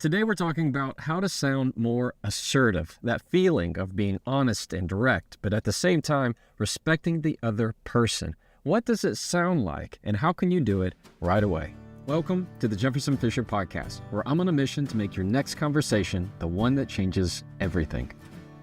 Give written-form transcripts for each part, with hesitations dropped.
Today we're talking about how to sound more assertive, that feeling of being honest and direct, but at the same time, respecting the other person. What does it sound like, and how can you do it right away? Welcome to the Jefferson Fisher podcast, where I'm on a mission to make your next conversation the one that changes everything.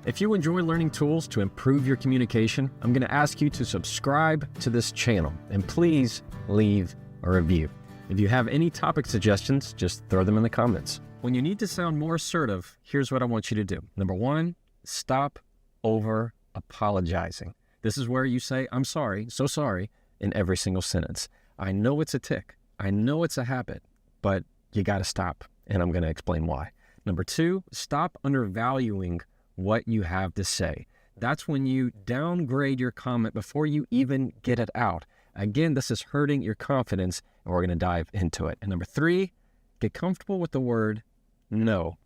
If you enjoy learning tools to improve your communication, I'm going to ask you to subscribe to this channel, and please leave a review. If you have any topic suggestions, just throw them in the comments. When you need to sound more assertive, here's what I want you to do. Number one, stop over apologizing. This is where you say, I'm sorry, so sorry, in every single sentence. I know it's a tick. I know it's a habit, but you got to stop, and I'm going to explain why. Number two, stop undervaluing what you have to say. That's when you downgrade your comment before you even get it out. Again, this is hurting your confidence, and we're going to dive into it. And number three, get comfortable with the word no.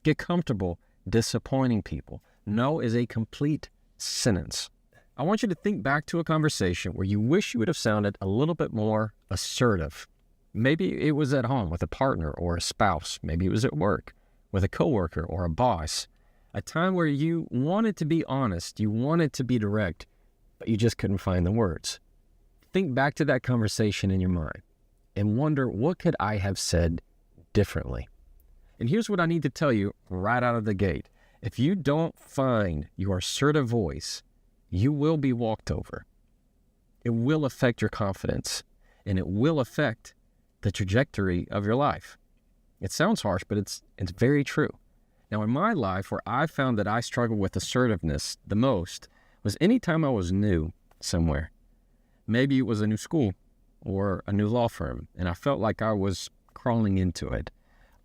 Get comfortable disappointing people. No is a complete sentence. I want you to think back to a conversation where you wish you would have sounded a little bit more assertive. Maybe it was at home with a partner or a spouse. Maybe it was at work with a coworker or a boss. A time where you wanted to be honest, you wanted to be direct, but you just couldn't find the words. Think back to that conversation in your mind and wonder, what could I have said differently? And here's what I need to tell you right out of the gate. If you don't find your assertive voice, you will be walked over. It will affect your confidence, and it will affect the trajectory of your life. It sounds harsh, but it's very true. Now, in my life, where I found that I struggled with assertiveness the most was anytime I was new somewhere. Maybe it was a new school or a new law firm, and I felt like I was crawling into it.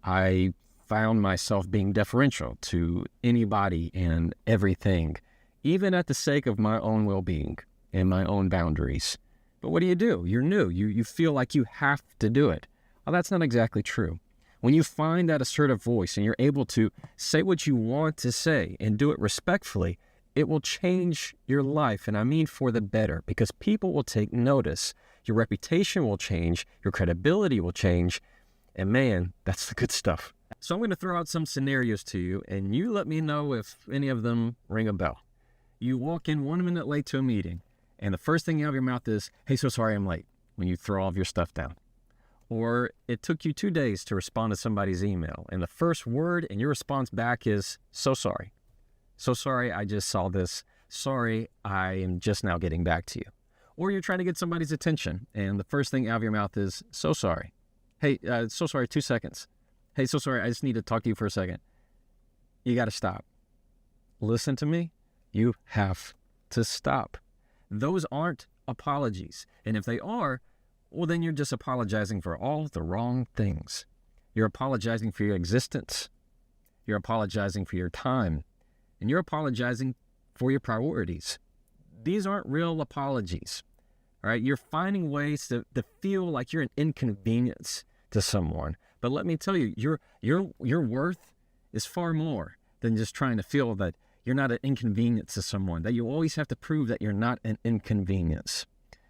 I found myself being deferential to anybody and everything, even at the sake of my own well-being and my own boundaries. But what do? You're new. You feel like you have to do it. Well, that's not exactly true. When you find that assertive voice and you're able to say what you want to say and do it respectfully, it will change your life, and I mean for the better, because people will take notice. Your reputation will change, your credibility will change, and man, that's the good stuff. So I'm going to throw out some scenarios to you, and you let me know if any of them ring a bell. You walk in 1 minute late to a meeting, and the first thing out of your mouth is, hey, so sorry I'm late, when you throw all of your stuff down. Or it took you 2 days to respond to somebody's email, and the first word in your response back is, so sorry. So sorry, I just saw this. Sorry, I am just now getting back to you. Or you're trying to get somebody's attention, and the first thing out of your mouth is, so sorry. Hey, so sorry, 2 seconds. Hey, so sorry, I just need to talk to you for a second. You got to stop. Listen to me. You have to stop. Those aren't apologies. And if they are, well, then you're just apologizing for all the wrong things. You're apologizing for your existence. You're apologizing for your time. And you're apologizing for your priorities. These aren't real apologies. All right? You're finding ways to feel like you're an inconvenience to someone. But let me tell you, your worth is far more than just trying to feel that you're not an inconvenience to someone, that you always have to prove that you're not an inconvenience.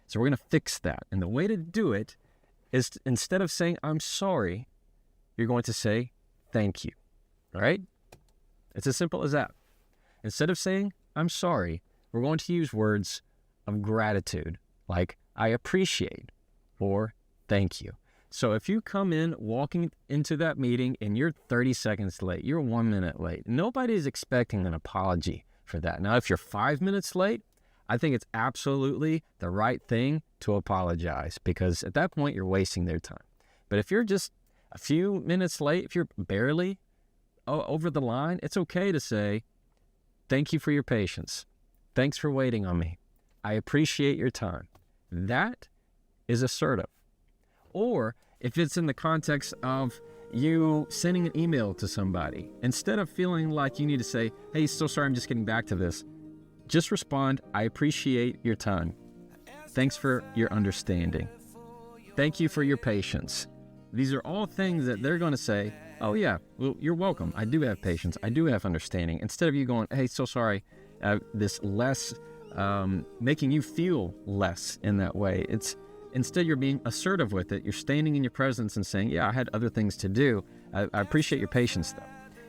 So we're going to fix that. And the way to do it is instead of saying, I'm sorry, you're going to say, thank you. All right? It's as simple as that. Instead of saying, I'm sorry, we're going to use words of gratitude, like I appreciate or thank you. So if you come in walking into that meeting and you're 30 seconds late, you're 1 minute late, nobody's expecting an apology for that. Now, if you're 5 minutes late, I think it's absolutely the right thing to apologize, because at that point you're wasting their time. But if you're just a few minutes late, if you're barely over the line, it's okay to say, thank you for your patience. Thanks for waiting on me. I appreciate your time. That is assertive. Or if it's in the context of you sending an email to somebody, instead of feeling like you need to say, hey, so sorry, I'm just getting back to this, just respond, I appreciate your time. Thanks for your understanding. Thank you for your patience. These are all things that they're going to say, oh yeah, well, you're welcome. I do have patience. I do have understanding. Instead of you going, hey, so sorry, this less, making you feel less in that way. It's instead you're being assertive with it. You're standing in your presence and saying, yeah, I had other things to do. I appreciate your patience, though.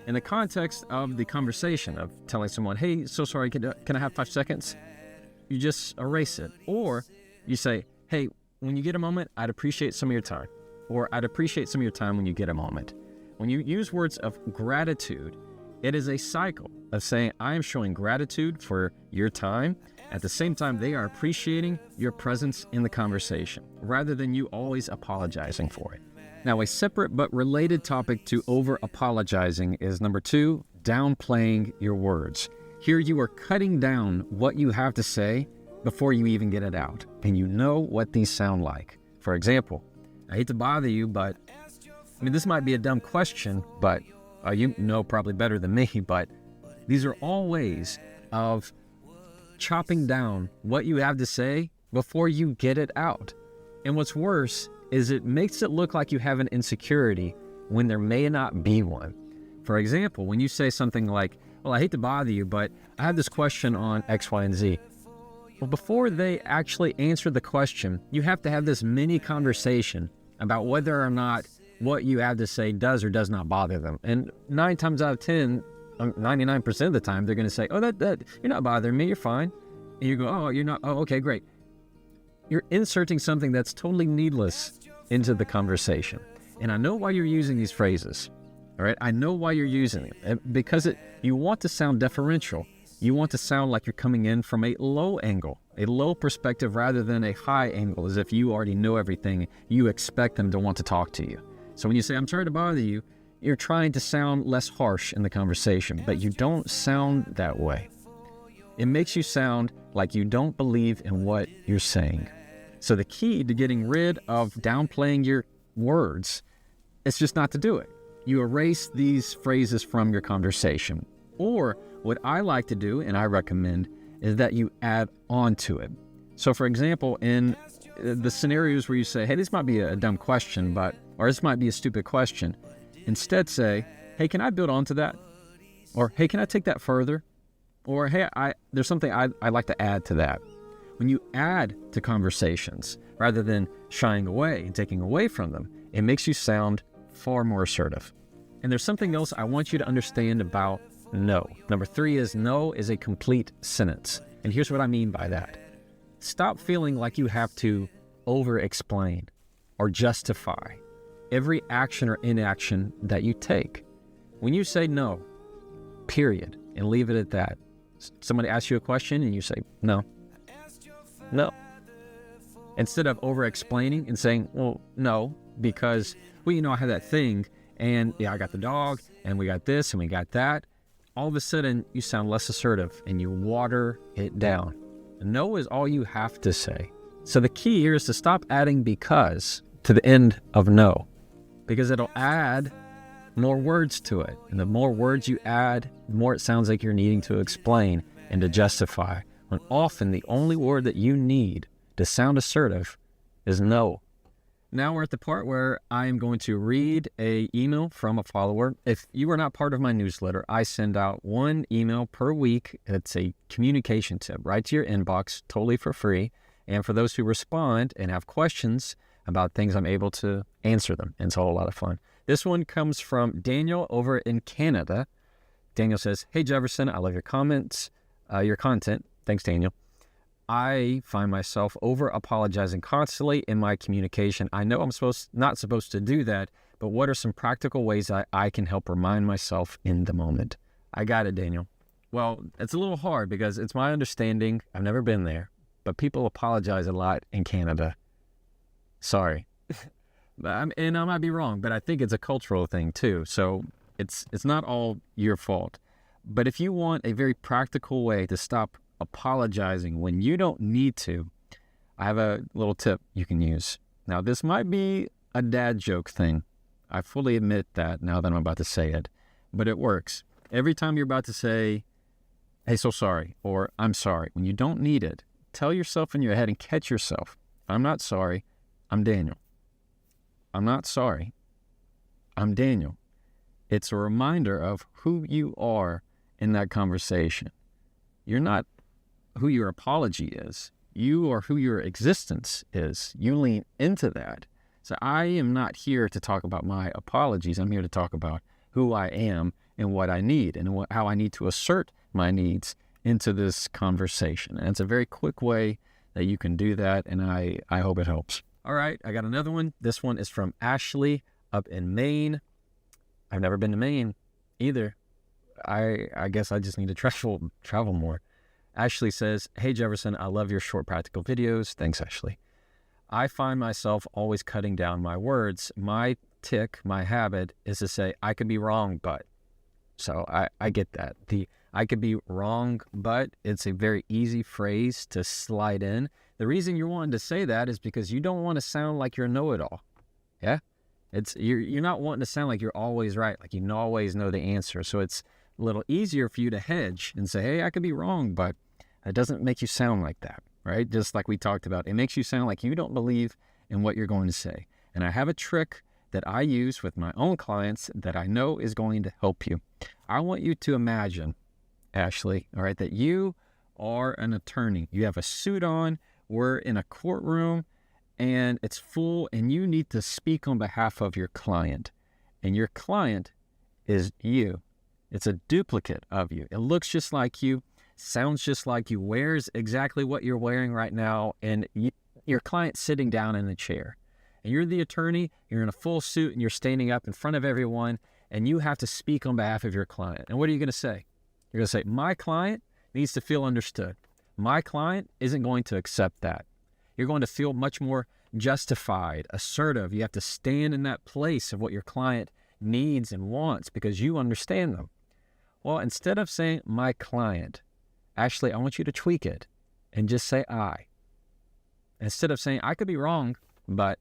In the context of the conversation of telling someone, hey, so sorry, can I have 5 seconds? You just erase it. Or you say, hey, when you get a moment, I'd appreciate some of your time. Or I'd appreciate some of your time when you get a moment. When you use words of gratitude, it is a cycle of saying, I am showing gratitude for your time. At the same time, they are appreciating your presence in the conversation, rather than you always apologizing for it. Now, a separate but related topic to over-apologizing is number 2, downplaying your words. Here you are cutting down what you have to say before you even get it out, and you know what these sound like. For example, I hate to bother you, but, this might be a dumb question, but you know probably better than me, but these are all ways of chopping down what you have to say before you get it out. And what's worse is it makes it look like you have an insecurity when there may not be one. For example, when you say something like, well, I hate to bother you, but I have this question on X, Y, and Z. Well, before they actually answer the question, you have to have this mini conversation about whether or not what you have to say does or does not bother them. And 9 times out of 10, 99% of the time, they're going to say, oh, that you're not bothering me, you're fine. And you go, oh, you're not, oh, okay, great. You're inserting something that's totally needless into the conversation. And I know why you're using these phrases, all right? I know why you're using them, because you want to sound deferential. You want to sound like you're coming in from a low angle, a low perspective rather than a high angle, as if you already know everything. You expect them to want to talk to you. So when you say, I'm sorry to bother you, you're trying to sound less harsh in the conversation, but you don't sound that way. It makes you sound like you don't believe in what you're saying. So the key to getting rid of downplaying your words is just not to do it. You erase these phrases from your conversation. Or what I like to do, and I recommend, is that you add on to it. So for example, in the scenarios where you say, hey, this might be a dumb question, or this might be a stupid question, instead say, hey, can I build on to that? Or, hey, can I take that further? Or, hey, there's something I'd like to add to that. When you add to conversations, rather than shying away and taking away from them, it makes you sound far more assertive. And there's something else I want you to understand about no. Number 3 is no is a complete sentence. And here's what I mean by that. Stop feeling like you have to over-explain or justify every action or inaction that you take. When you say no, period, and leave it at that. Somebody asks you a question and you say, no. Instead of over-explaining and saying, well, no, because, I have that thing, and yeah, I got the dog, and we got this, and we got that. All of a sudden, you sound less assertive, and you water it down. No is all you have to say. So the key here is to stop adding because to the end of no, because it'll add more words to it. And the more words you add, the more it sounds like you're needing to explain and to justify, when often the only word that you need to sound assertive is no. Now we're at the part where I am going to read an email from a follower. If you are not part of my newsletter, I send out 1 email per week. It's a communication tip right to your inbox, totally for free. And for those who respond and have questions about things, I'm able to answer them. And it's all a lot of fun. This one comes from Daniel over in Canada. Daniel says, hey, Jefferson, I love your comments, your content. Thanks, Daniel. I find myself over-apologizing constantly in my communication. I know I'm not supposed to do that, but what are some practical ways I can help remind myself in the moment? I got it, Daniel. Well, it's a little hard because it's my understanding, I've never been there, but people apologize a lot in Canada. Sorry. And I might be wrong, but I think it's a cultural thing too. So it's not all your fault. But if you want a very practical way to stop apologizing when you don't need to, I have a little tip you can use. Now, this might be a dad joke thing. I fully admit that now that I'm about to say it, but it works. Every time you're about to say, hey, so sorry, or I'm sorry, when you don't need it, tell yourself in your head and catch yourself. I'm not sorry, I'm Daniel. I'm not sorry, I'm Daniel. It's a reminder of who you are in that conversation. You're not who your apology is. You are who your existence is. You lean into that. So I am not here to talk about my apologies. I'm here to talk about who I am and what I need and how I need to assert my needs into this conversation. And it's a very quick way that you can do that, and I hope it helps. All right, I got another one. This one is from Ashley up in Maine. I've never been to Maine either. I guess I just need to travel more. Ashley says, "Hey Jefferson, I love your short practical videos." Thanks, Ashley. "I find myself always cutting down my words. My habit is to say, I could be wrong, but." So I get that. The "I could be wrong, but" it's a very easy phrase to slide in. The reason you're wanting to say that is because you don't want to sound like you're a know-it-all. Yeah? You're not wanting to sound like you're always right, like you always know the answer. So it's a little easier for you to hedge and say, hey, I could be wrong, but it doesn't make you sound like that, right? Just like we talked about, it makes you sound like you don't believe in what you're going to say. And I have a trick that I use with my own clients that I know is going to help you. I want you to imagine, Ashley, all right, that you are an attorney. You have a suit on, we're in a courtroom, and it's full, and you need to speak on behalf of your client. And your client is you. It's a duplicate of you. It looks just like you, sounds just like you, wears exactly what you're wearing right now, and your client's sitting down in a chair. And you're the attorney, you're in a full suit, and you're standing up in front of everyone, and you have to speak on behalf of your client. And what are you going to say? You're going to say, my client needs to feel understood. My client isn't going to accept that. You're going to feel much more justified, assertive. You have to stand in that place of what your client needs and wants because you understand them. Well, instead of saying my client, actually, I want you to tweak it and just say I. Instead of saying I could be wrong, but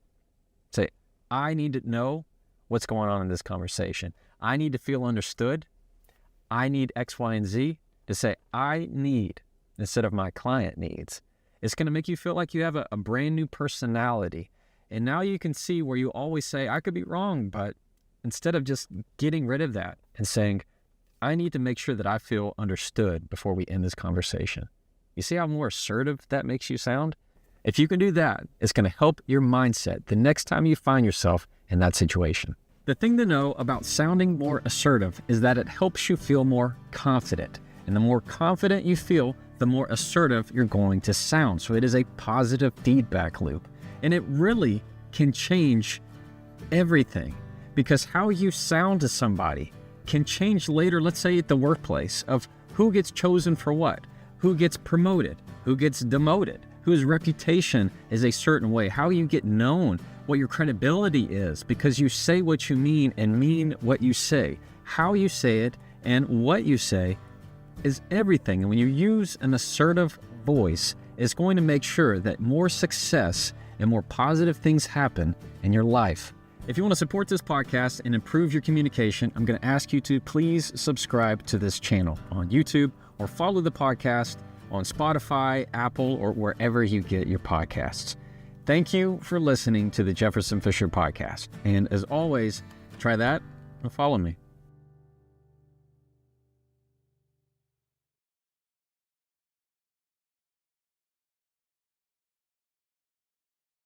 say I need to know what's going on in this conversation. I need to feel understood. I need X, Y, and Z. To say I need instead of my client needs. It's going to make you feel like you have a brand new personality. And now you can see where you always say, I could be wrong, but instead of just getting rid of that and saying, I need to make sure that I feel understood before we end this conversation. You see how more assertive that makes you sound? If you can do that, it's going to help your mindset the next time you find yourself in that situation. The thing to know about sounding more assertive is that it helps you feel more confident. And the more confident you feel, the more assertive you're going to sound. So it is a positive feedback loop. And it really can change everything because how you sound to somebody can change later, let's say at the workplace, of who gets chosen for what, who gets promoted, who gets demoted, whose reputation is a certain way, how you get known, what your credibility is, because you say what you mean and mean what you say. How you say it and what you say is everything. And when you use an assertive voice, it's going to make sure that more success and more positive things happen in your life. If you want to support this podcast and improve your communication, I'm going to ask you to please subscribe to this channel on YouTube or follow the podcast on Spotify, Apple, or wherever you get your podcasts. Thank you for listening to the Jefferson Fisher podcast. And as always, try that and follow me.